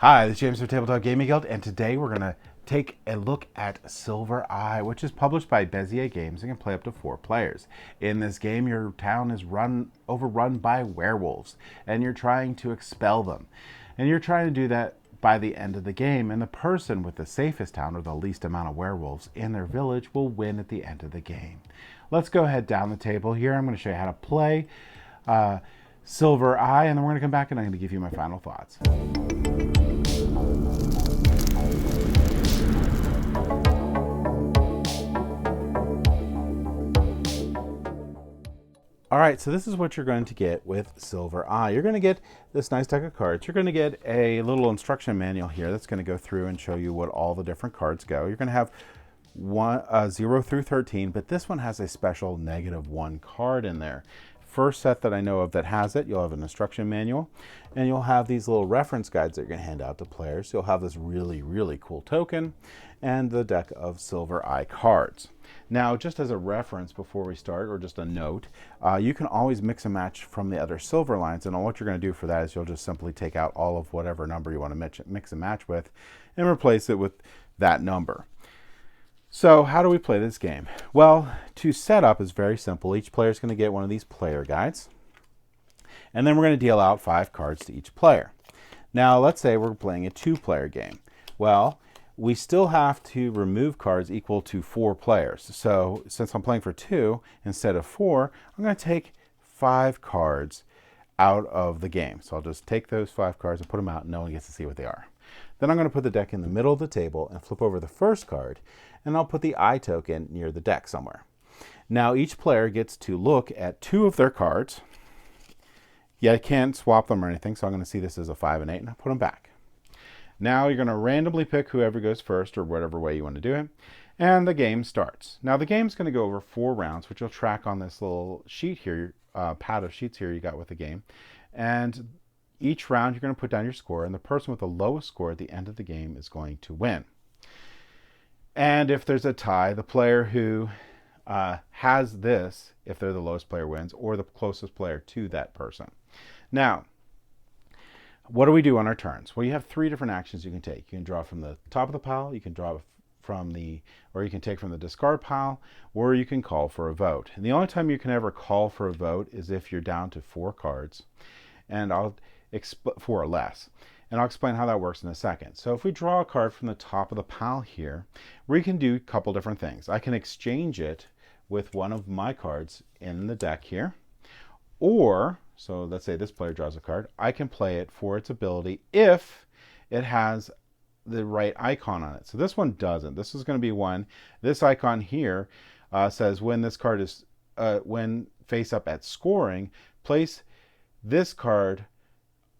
Hi, this is James from Tabletop Gaming Guild, and today we're going to take a look at Silver Eye, which is published by Bezier Games and can play up to 4 players. In this game, your town is overrun by werewolves, and you're trying to expel them. And you're trying to do that by the end of the game, and the person with the safest town or the least amount of werewolves in their village will win at the end of the game. Let's go ahead down the table here. I'm going to show you how to play Silver Eye, and then we're going to come back and I'm going to give you my final thoughts. All right, so this is what you're going to get with Silver Eye. You're going to get this nice deck of cards. You're going to get a little instruction manual here that's going to go through and show you what all the different cards go. You're going to have 0 through 13, but this one has a special -1 card in there. First set that I know of that has it, you'll have an instruction manual, and you'll have these little reference guides that you're going to hand out to players. You'll have this really cool token and the deck of Silver Eye cards. Now, just as a reference before we start, or just a note, you can always mix and match from the other silver lines, and what you're going to do for that is you'll just simply take out all of whatever number you want to mix and match with and replace it with that number. So how do we play this game? Well, to set up is very simple. Each player is going to get one of these player guides, and then we're going to deal out 5 cards to each player. Now, let's say we're playing a 2-player game. Well, we still have to remove cards equal to 4 players. So since I'm playing for 2 instead of 4, I'm going to take 5 cards out of the game. So I'll just take those 5 cards and put them out, and no one gets to see what they are. Then I'm going to put the deck in the middle of the table and flip over the first card, and I'll put the eye token near the deck somewhere. Now each player gets to look at 2 of their cards. Yeah, I can't swap them or anything, so I'm going to see this as a 5 and 8, and I'll put them back. Now you're going to randomly pick whoever goes first, or whatever way you want to do it, and the game starts. Now the game's going to go over 4 rounds, which you'll track on this little sheet here, pad of sheets here you got with the game. And each round you're going to put down your score, and the person with the lowest score at the end of the game is going to win. And if there's a tie, the player who has this, if they're the lowest player, wins, or the closest player to that person. Now, what do we do on our turns? Well, you have 3 different actions you can take. You can draw from the top of the pile, you can draw from or you can take from the discard pile, or you can call for a vote. And the only time you can ever call for a vote is if you're down to 4 cards, and 4 or less. And I'll explain how that works in a second. So if we draw a card from the top of the pile here, we can do a couple different things. I can exchange it with one of my cards in the deck here, or, so let's say this player draws a card, I can play it for its ability if it has the right icon on it. So this one doesn't. This is going to be one. This icon here says when this card is, when face up at scoring, place this card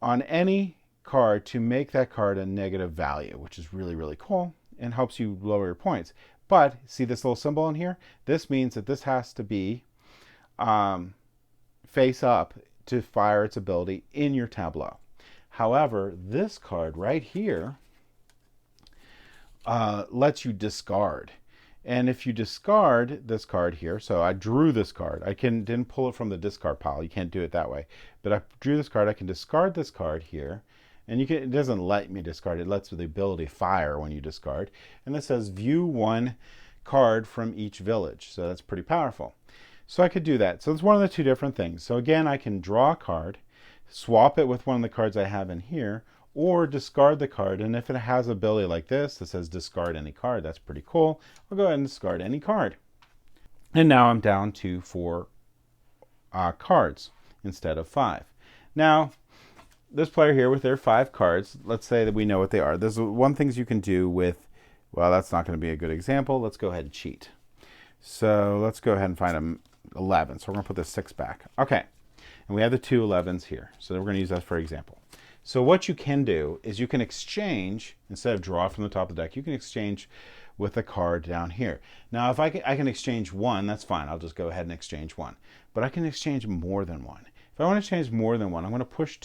on any card to make that card a negative value, which is really cool and helps you lower your points. But see this little symbol in here? This means that this has to be face up to fire its ability in your tableau. However, this card right here lets you discard. And if you discard this card here, so I drew this card. I didn't pull it from the discard pile. You can't do it that way. But I drew this card. I can discard this card here. And it doesn't let me discard. It lets the ability fire when you discard. And this says view 1 card from each village. So that's pretty powerful. So I could do that. So it's one of the 2 different things. So again, I can draw a card, swap it with one of the cards I have in here, or discard the card. And if it has an ability like this that says discard any card, that's pretty cool. I'll go ahead and discard any card. And now I'm down to 4 cards instead of 5. Now, this player here with their 5 cards, let's say that we know what they are. There's one things you can do with, well, that's not going to be a good example. Let's go ahead and cheat. So let's go ahead and find an 11. So we're going to put the 6 back. Okay. And we have the 2 11s here. So we're going to use that for example. So what you can do is you can exchange, instead of draw from the top of the deck, you can exchange with a card down here. Now, if I can exchange 1, that's fine. I'll just go ahead and exchange 1. But I can exchange more than 1. If I want to exchange more than 1, I'm going to push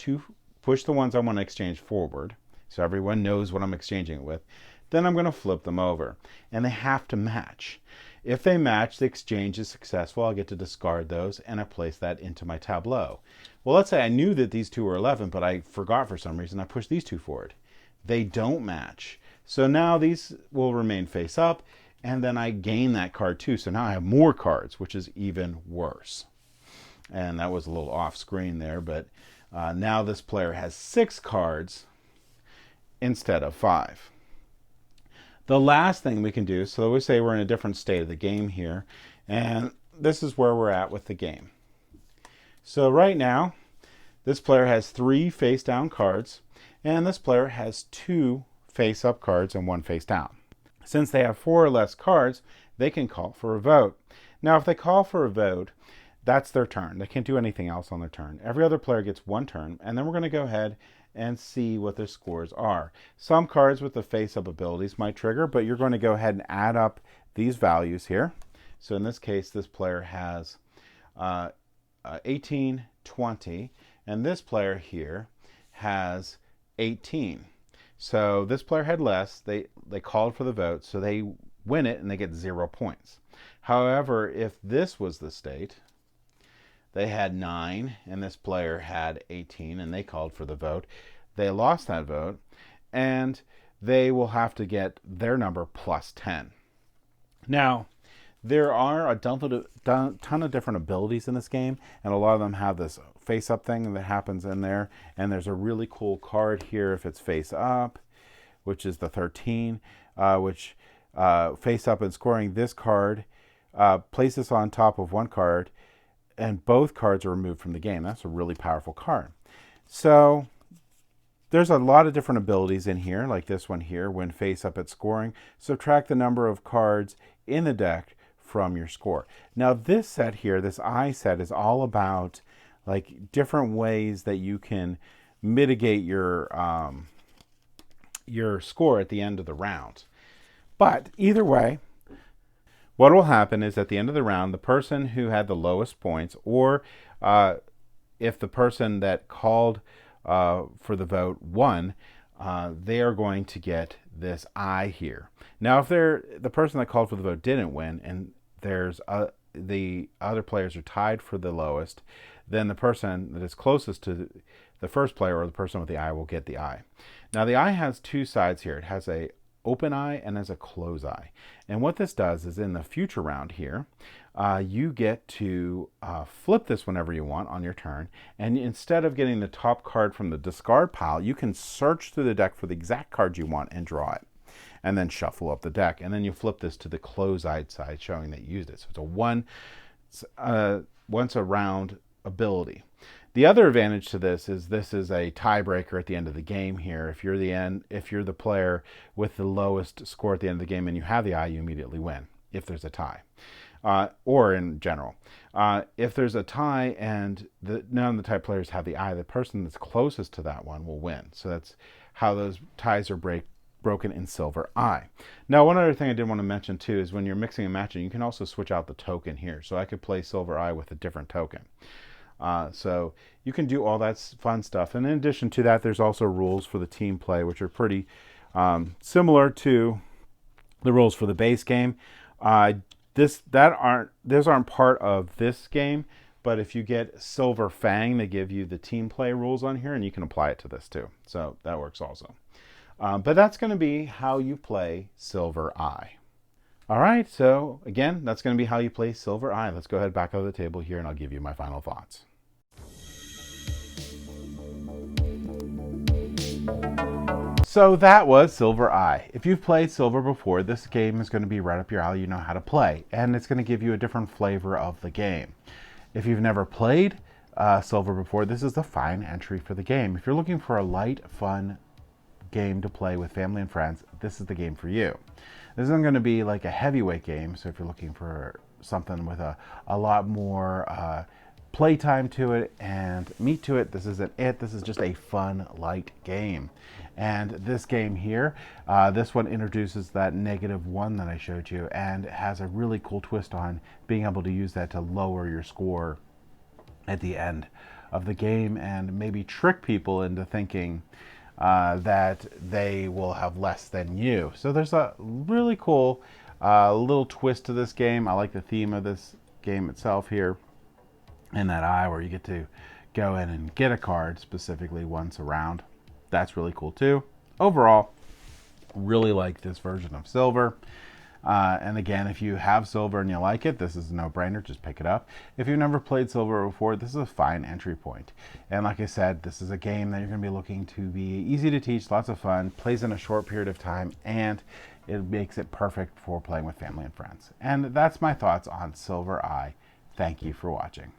the ones I want to exchange forward, so everyone knows what I'm exchanging it with. Then I'm going to flip them over, and they have to match. If they match, the exchange is successful. I'll get to discard those, and I place that into my tableau. Well, let's say I knew that these 2 were 11, but I forgot for some reason. I pushed these 2 forward. they don't match. So now these will remain face up, and then I gain that card too. So now I have more cards, which is even worse. And that was a little off screen there, but now this player has 6 cards instead of 5. The last thing we can do, so we say we're in a different state of the game here, and this is where we're at with the game. So right now, this player has 3 face down cards, and this player has 2 face up cards and 1 face down. Since they have 4 or less cards, they can call for a vote. Now, if they call for a vote, that's their turn. They can't do anything else on their turn. Every other player gets 1 turn, and then we're going to go ahead and see what their scores are. Some cards with the face-up abilities might trigger, but you're going to go ahead and add up these values here. So in this case, this player has 18, 20, and this player here has 18. So this player had less. They called for the vote, so they win it and they get 0 points. However, if this was the state, they had 9 and this player had 18 and they called for the vote, they lost that vote and they will have to get their number plus 10. Now, there are a ton of different abilities in this game, and a lot of them have this face-up thing that happens in there. And there's a really cool card here if it's face-up, which is the 13, which face-up and scoring this card, place this on top of one card, and both cards are removed from the game. That's a really powerful card. So there's a lot of different abilities in here, like this one here. When face-up at scoring, subtract the number of cards in the deck from your score. Now this set here, this I set, is all about like different ways that you can mitigate your score at the end of the round. But either way, what will happen is at the end of the round, the person who had the lowest points, or if the person that called for the vote won, they are going to get this I here. Now, if the person that called for the vote didn't win, and there's the other players are tied for the lowest, then the person that is closest to the first player, or the person with the eye, will get the eye. Now, the eye has 2 sides here. It has a open eye and has a close eye. And what this does is in the future round here, you get to flip this whenever you want on your turn. And instead of getting the top card from the discard pile, you can search through the deck for the exact card you want and draw it, and then shuffle up the deck. And then you flip this to the close-eyed side, showing that you used it. So it's a once a round ability. The other advantage to this is a tiebreaker at the end of the game here. If you're the player with the lowest score at the end of the game and you have the eye, you immediately win if there's a tie. Or in general. If there's a tie and none of the tie players have the eye, the person that's closest to that one will win. So that's how those ties are broken in Silver Eye. Now, one other thing I did want to mention too is when you're mixing and matching, you can also switch out the token here. So I could play Silver Eye with a different token. So you can do all that fun stuff. And in addition to that, there's also rules for the team play, which are pretty similar to the rules for the base game. Those aren't part of this game, but if you get Silver Fang, they give you the team play rules on here, and you can apply it to this too. So that works also. But that's going to be how you play Silver Eye. All right, so again, that's going to be how you play Silver Eye. Let's go ahead back over the table here, and I'll give you my final thoughts. So that was Silver Eye. If you've played Silver before, this game is going to be right up your alley. You know how to play, and it's going to give you a different flavor of the game. If you've never played Silver before, this is the fine entry for the game. If you're looking for a light, fun game to play with family and friends, this is the game for you. This isn't going to be like a heavyweight game, so if you're looking for something with a lot more playtime to it and meat to it, this isn't it. This is just a fun, light game. And this game here, this one introduces that -1 that I showed you, and it has a really cool twist on being able to use that to lower your score at the end of the game and maybe trick people into thinking that they will have less than you. So there's a really cool little twist to this game. I like the theme of this game itself here, and that eye where you get to go in and get a card specifically once a round. That's really cool too. overall, really like this version of Silver. And again, if you have Silver and you like it, this is a no-brainer. Just pick it up. If you've never played Silver before, this is a fine entry point. And like I said, this is a game that you're going to be looking to be easy to teach, lots of fun, plays in a short period of time, and it makes it perfect for playing with family and friends. And that's my thoughts on Silver Eye. Thank you for watching.